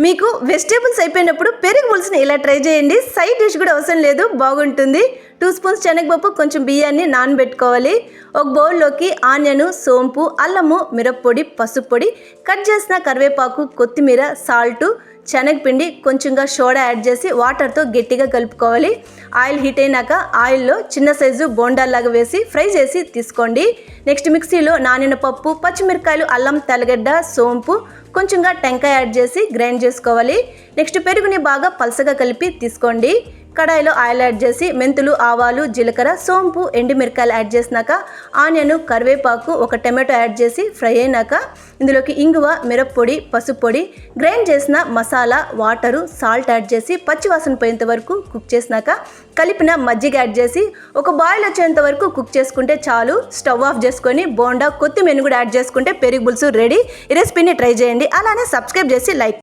మీకు వెజిటేబుల్స్ అయిపోయినప్పుడు పెరుగు పులుసుని ఇలా ట్రై చేయండి. సైడ్ డిష్ కూడా అవసరం లేదు, బాగుంటుంది. 2 స్పూన్స్ శనగపప్పు, కొంచెం బియ్యాన్ని నానబెట్టుకోవాలి. ఒక బౌల్లోకి ఆనియన్, సోంపు, అల్లము, మిరప్పొడి, పసుపు పొడి, కట్ చేసిన కరివేపాకు, కొత్తిమీర, సాల్టు, శనగపిండి, కొంచెంగా సోడా యాడ్ చేసి వాటర్తో గట్టిగా కలుపుకోవాలి. ఆయిల్ హీట్ అయినాక ఆయిల్లో చిన్న సైజు బోండాల్లాగా వేసి ఫ్రై చేసి తీసుకోండి. నెక్స్ట్ మిక్సీలో నానిన పప్పు, పచ్చిమిరకాయలు, అల్లం, తెల్లగడ్డ, సోంపు, కొంచెంగా టెంకాయ యాడ్ చేసి గ్రైండ్ చేసుకోవాలి. నెక్స్ట్ పెరుగుని బాగా పలసగా కలిపి తీసుకోండి. కడాయిలో ఆయిల్ యాడ్ చేసి మెంతులు, ఆవాలు, జీలకర్ర, సోంపు, ఎండుమిరకాయలు యాడ్ చేసినాక ఆనియన్, కరివేపాకు, ఒక టమాటో యాడ్ చేసి ఫ్రై అయినాక ఇందులోకి ఇంగువ, మిరప్పొడి, పసుపు పొడి, గ్రైండ్ చేసిన మసాలా, వాటరు, సాల్ట్ యాడ్ చేసి పచ్చివాసన పోయేంత వరకు కుక్ చేసినాక కలిపిన మజ్జిగ యాడ్ చేసి ఒక బాయిల్ వచ్చేంత వరకు కుక్ చేసుకుంటే చాలు. స్టవ్ ఆఫ్ చేసుకొని బోండా, కొత్తిమీర కూడా యాడ్ చేసుకుంటే పెరుగు పులుసు రెడీ. ఈ రెసిపీని ట్రై చేయండి. అలానే సబ్స్క్రైబ్ చేసి లైక్